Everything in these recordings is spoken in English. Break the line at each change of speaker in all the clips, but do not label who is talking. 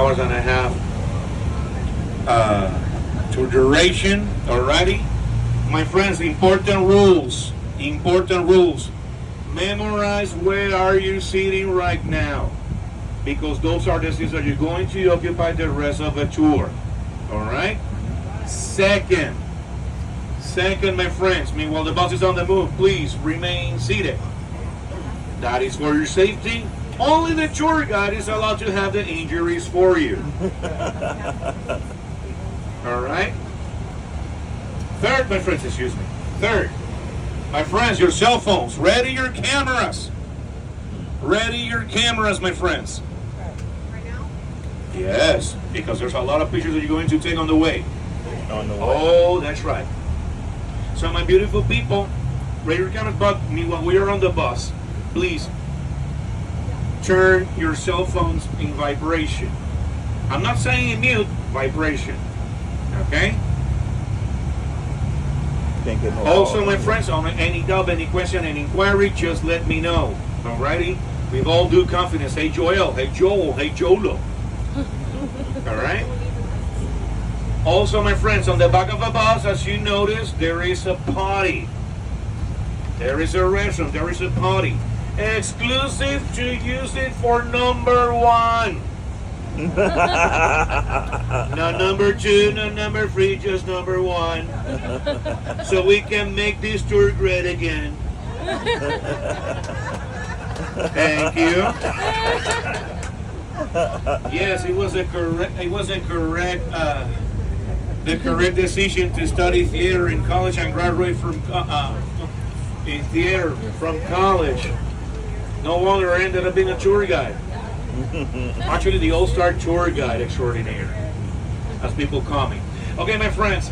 hours and a half to duration. Alrighty, my friends. Important rules. Important rules. Memorize where are you sitting right now, because those are the seats that you're going to occupy the rest of the tour. All right. Second, my friends. Meanwhile, the bus is on the move. Please remain seated. That is for your safety. Only the tour guide is allowed to have the injuries for you. All right. Third, my friends, excuse me. Third, my friends, your cell phones. Ready your cameras. Ready your cameras, my friends.
Right now?
Yes, because there's a lot of pictures that you're going to take on the way.
On the way.
Oh, that's right. So, my beautiful people, ready your cameras, but meanwhile we are on the bus, please turn your cell phones in vibration. I'm not saying in mute, vibration. Okay?
Can't get no
Also,
call.
my friends, on any doubt, any question, any inquiry, just let me know. Alrighty? With all due confidence. Hey Joel, hey Joel, hey Jolo. Alright? Also, my friends, on the back of the bus, as you notice, there is a potty. There is a restroom, there is a potty. Exclusive to use it for number one. Not number two, not number three, just number one. So we can make this tour great again. Thank you. Yes, it was a correct. It was a correct. The correct decision to study theater in college and graduate from in theater from college. No wonder I ended up being a tour guide. Actually, the all-star tour guide extraordinaire, as people call me. Okay, my friends.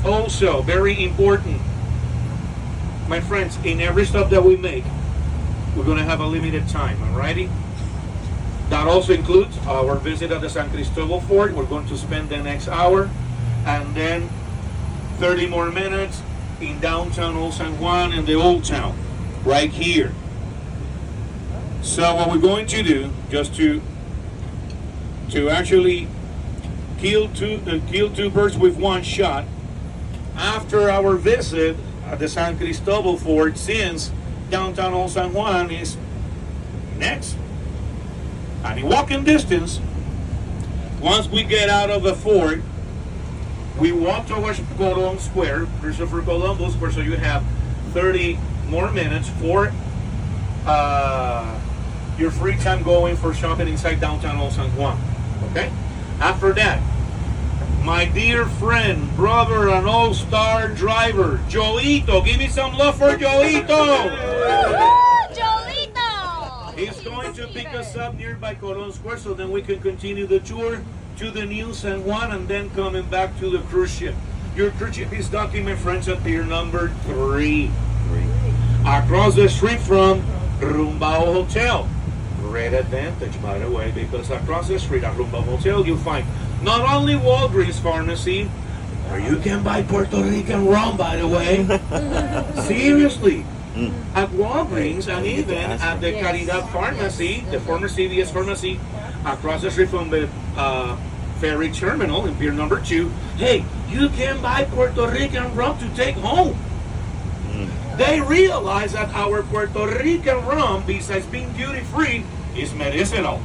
Also, very important, my friends. In every stop that we make, we're going to have a limited time. Alrighty. That also includes our visit at the San Cristobal Fort. We're going to spend the next hour, and then 30 more minutes in downtown Old San Juan and the Old Town, right here. So what we're going to do, just to actually kill two birds with one shot, after our visit at the San Cristobal Fort, since downtown Old San Juan is next, and in walking distance, once we get out of the fort, we walk towards Colón Square, Christopher Colombo Square, so you have 30 more minutes for your free time going for shopping inside downtown Old San Juan. Okay? After that, my dear friend, brother, and all-star driver, Joito. Give me some love for Joito.
Jolito!
He's going to pick us up nearby Colón Square so then we can continue the tour to the new San Juan and then coming back to the cruise ship. Your cruise ship is docking, my friends, at pier number 3. Across the street from Rumbao Hotel. Great advantage, by the way, because across the street at Rumbao Hotel you'll find not only Walgreens Pharmacy, where you can buy Puerto Rican rum, by the way. Seriously. At Walgreens and even at the Caridad Pharmacy, the former CVS Pharmacy, across the street from the ferry terminal in pier number 2. Hey, you can buy Puerto Rican rum to take home. They realize that our Puerto Rican rum, besides being duty-free, is medicinal.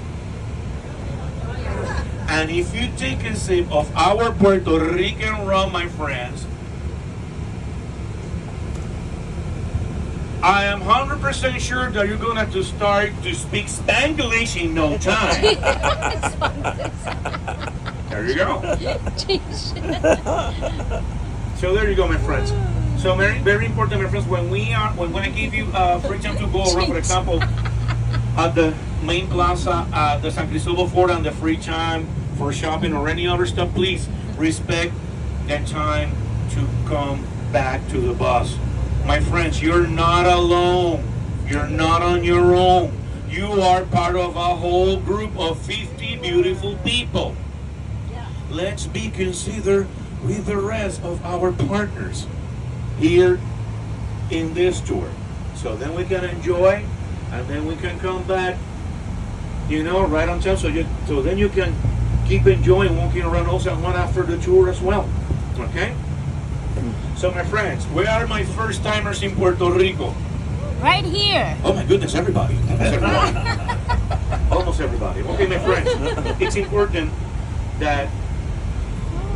And if you take a sip of our Puerto Rican rum, my friends, I am 100% sure that you're going to have to start to speak Spanglish in no time. There you go. So there you go, my friends. So very, very important, my friends. When I give you free time to go around, for example, at the main plaza at the San Cristobal Fort, and the free time for shopping or any other stuff, please respect the time to come back to the bus. My friends, you're not alone. You're not on your own. You are part of a whole group of 50 beautiful people. Let's be considered with the rest of our partners here in this tour. So then we can enjoy, and then we can come back, right on time. So then you can keep enjoying walking around Old San Juan after the tour as well. Okay? So my friends, where are my first timers in Puerto Rico?
Right here.
Oh my goodness, everybody. Almost everybody. Almost everybody. Okay, my friends, it's important that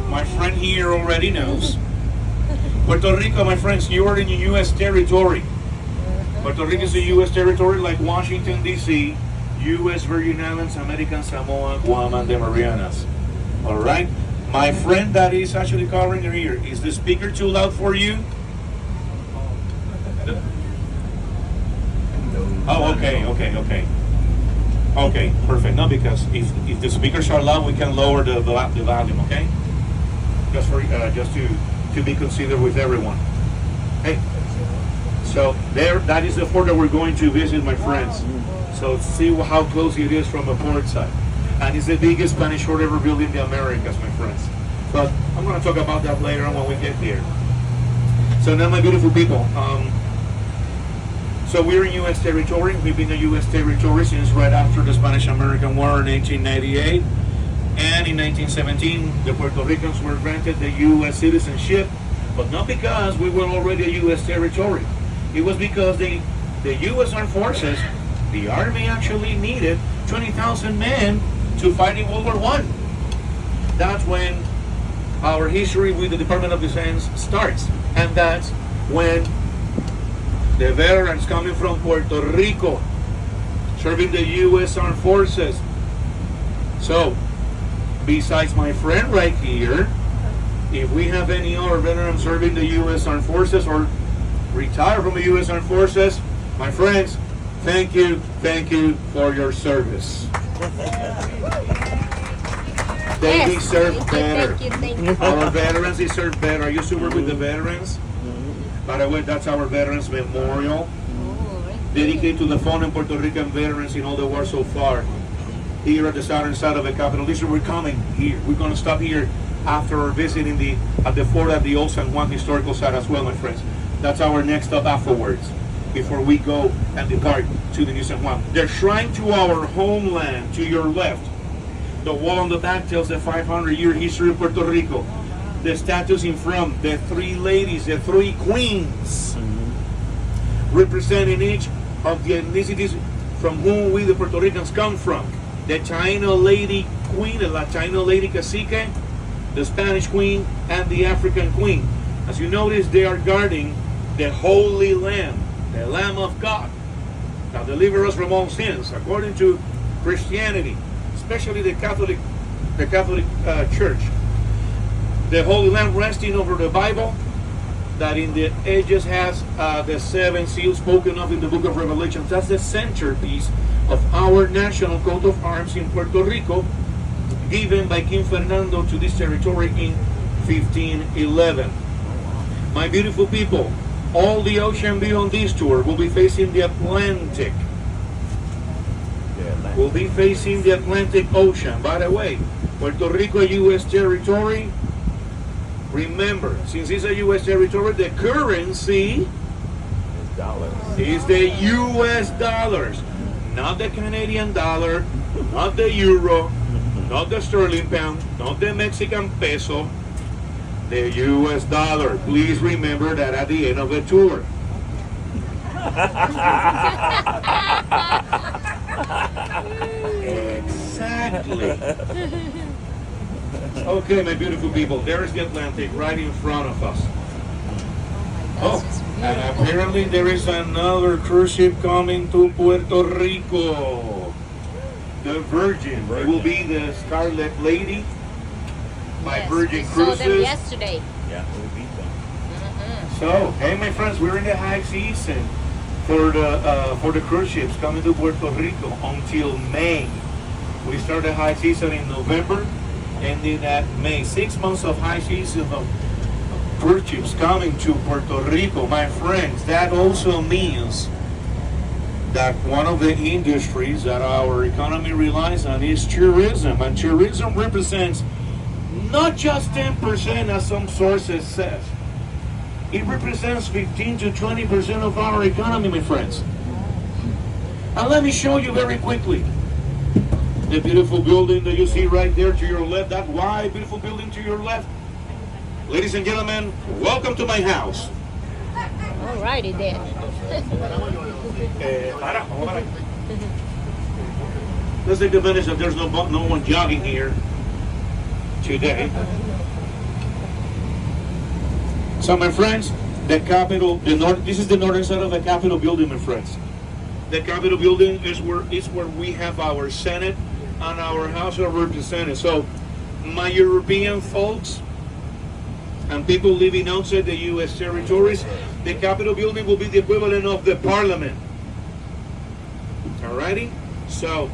my friend here already knows. Puerto Rico, my friends, you are in U.S. territory. Puerto Rico is a U.S. territory like Washington, D.C., U.S. Virgin Islands, American Samoa, Guam, and the Marianas. All right? My friend that is actually covering your ear, is the speaker too loud for you? Oh, okay. Okay, perfect. No, because if the speakers are loud, we can lower the volume, okay? Just to be considered with everyone. Hey, so that is the fort that we're going to visit, my friends. So see how close it is from a port side. And it's the biggest Spanish fort ever built in the Americas, my friends. But I'm going to talk about that later on when we get there. So now, my beautiful people, so we're in U.S. territory. We've been in U.S. territory since right after the Spanish-American War in 1898. And in 1917, the Puerto Ricans were granted the U.S. citizenship, but not because we were already a U.S. territory. It was because the U.S. Armed Forces, the Army actually needed 20,000 men to fight in World War I. That's when our history with the Department of Defense starts. And that's when the veterans coming from Puerto Rico serving the U.S. Armed Forces. So, besides my friend right here, if we have any other veterans serving the U.S. Armed Forces or retired from the U.S. Armed Forces, my friends, thank you for your service. They deserve better.
Thank you.
Our veterans deserve better. I used to work with the veterans. By the way, that's our Veterans Memorial, dedicated to the fallen Puerto Rican veterans in all the war so far. Here at the southern side of the Capitol District, we're coming here. We're going to stop here after our visit at the fort at the Old San Juan historical site as well, my friends. That's our next stop afterwards, before we go and depart to the New San Juan. The shrine to our homeland, to your left. The wall on the back tells the 500-year history of Puerto Rico. The statues in front, the three ladies, the three queens, representing each of the ethnicities from whom we, the Puerto Ricans, come from. The Taino lady queen, the Latino lady cacique, the Spanish queen, and the African queen. As you notice, they are guarding the Holy Lamb, the Lamb of God, that deliver us from all sins, according to Christianity, especially the Catholic Church. The Holy Lamb resting over the Bible, that in the edges has the 7 seals spoken of in the book of Revelation. That's the centerpiece of our national coat of arms in Puerto Rico, given by King Fernando to this territory in 1511. My beautiful people, all the ocean beyond this tour will be facing the Atlantic. We'll be facing the Atlantic Ocean. By the way, Puerto Rico, U.S. territory. Remember, since it's a U.S. territory, the currency is the U.S. dollars. Not the Canadian dollar, not the euro, not the sterling pound, not the Mexican peso, the U.S. dollar. Please remember that at the end of the tour. Exactly. Okay, my beautiful people, there's the Atlantic right in front of us. Oh, and apparently there is another cruise ship coming to Puerto Rico. The Virgin. It will be the Scarlet Lady by Virgin Cruises.
We saw them yesterday.
Yeah, we beat them.
So, hey, my friends, we're in the high season for the cruise ships coming to Puerto Rico until May. We start the high season in November, ending at May. 6 months of high season of cruise ships coming to Puerto Rico. My friends, that also means that one of the industries that our economy relies on is tourism. And tourism represents not just 10% as some sources says. It represents 15 to 20% of our economy, my friends. And let me show you very quickly. The beautiful building that you see right there to your left, that wide, beautiful building to your left. Ladies and gentlemen, welcome to my house.
Alrighty then.
Let's take advantage that there's no one jogging here today. So, my friends, the Capitol, this is the northern side of the Capitol building, my friends. The Capitol building is where we have our Senate and our House of Representatives. So, my European folks and people living outside the U.S. territories, the Capitol building will be the equivalent of the Parliament. Alrighty? So,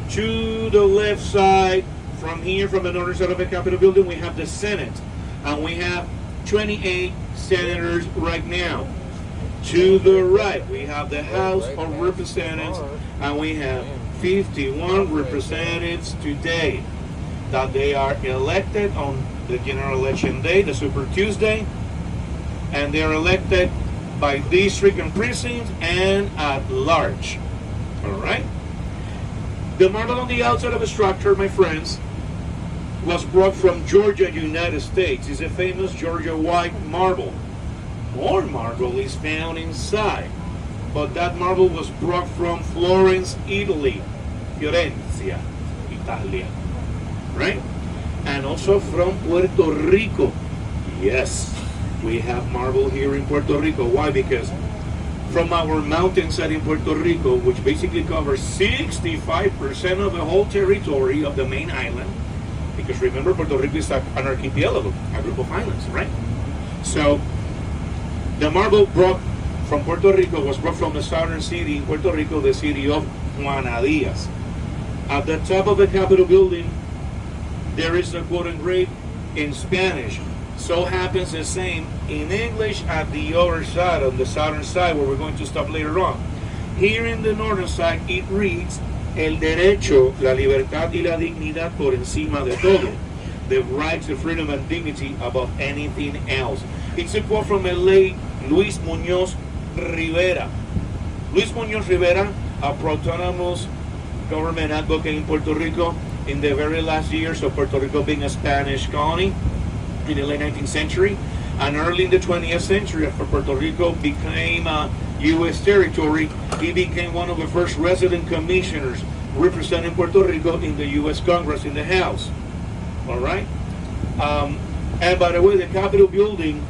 to the left side, from here, from the northern side of the Capitol building, we have the Senate. And we have 28 senators right now. To the right, we have the House of Representatives, and we have 51 representatives today that they are elected on the general election day, the Super Tuesday, and they are elected by district and precinct and at large. All right? The marble on the outside of the structure, my friends, was brought from Georgia, United States. It's a famous Georgia white marble. More marble is found inside, but that marble was brought from Florence, Italy, Fiorenza, Italia, right? And also from Puerto Rico. Yes, we have marble here in Puerto Rico. Why? Because from our mountainside in Puerto Rico, which basically covers 65% of the whole territory of the main island, because remember, Puerto Rico is an archipelago, a group of islands, right? So, the marble brought from Puerto Rico was brought from the southern city in Puerto Rico, the city of Juan. At the top of the Capitol building, there is a quote engraved in Spanish. So happens the same in English at the other side, on the southern side, where we're going to stop later on. Here in the northern side, it reads, el derecho, la libertad y la dignidad por encima de todo. The rights, the freedom, and dignity above anything else. It's a quote from the late Luis Muñoz Rivera. Luis Muñoz Rivera, a pro-autonomous government advocate in Puerto Rico in the very last years of Puerto Rico being a Spanish colony in the late 19th century. And early in the 20th century, after Puerto Rico became a U.S. territory, he became one of the first resident commissioners representing Puerto Rico in the U.S. Congress, in the House. All right? And by the way, the Capitol building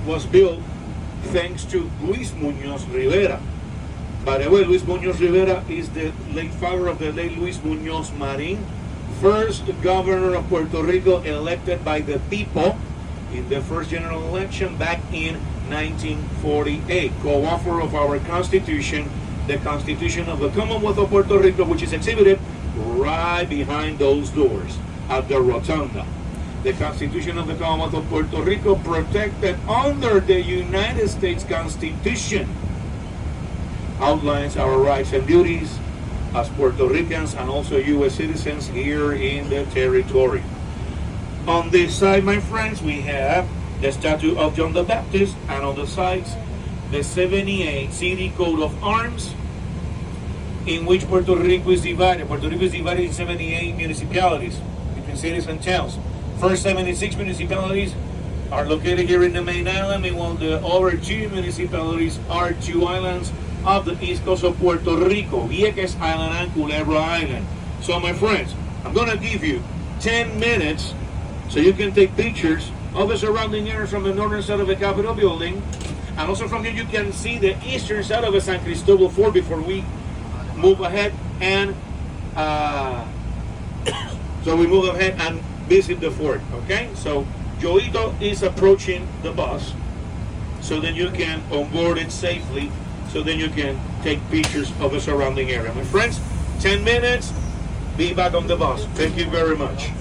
was built thanks to Luis Muñoz Rivera. By the way, Luis Muñoz Rivera is the late father of the late Luis Muñoz Marin, first governor of Puerto Rico elected by the people in the first general election back in 1948. Co-author of our Constitution, the Constitution of the Commonwealth of Puerto Rico, which is exhibited right behind those doors at the Rotunda. The Constitution of the Commonwealth of Puerto Rico, protected under the United States Constitution, outlines our rights and duties as Puerto Ricans and also U.S. citizens here in the territory. On this side, my friends, we have the statue of John the Baptist, and on the sides, the 78 city coat of arms in which Puerto Rico is divided. Puerto Rico is divided in 78 municipalities between cities and towns. First 76 municipalities are located here in the main island, meanwhile the other two municipalities are two islands of the east coast of Puerto Rico, Vieques Island and Culebra Island. So my friends, I'm going to give you 10 minutes so you can take pictures of the surrounding area from the northern side of the Capitol building, and also from here you can see the eastern side of the San Cristobal Fort before we move ahead and visit the fort. Okay, so Joito is approaching the bus so then you can onboard it safely, so then you can take pictures of the surrounding area. My friends, 10 minutes, be back on the bus. Thank you very much.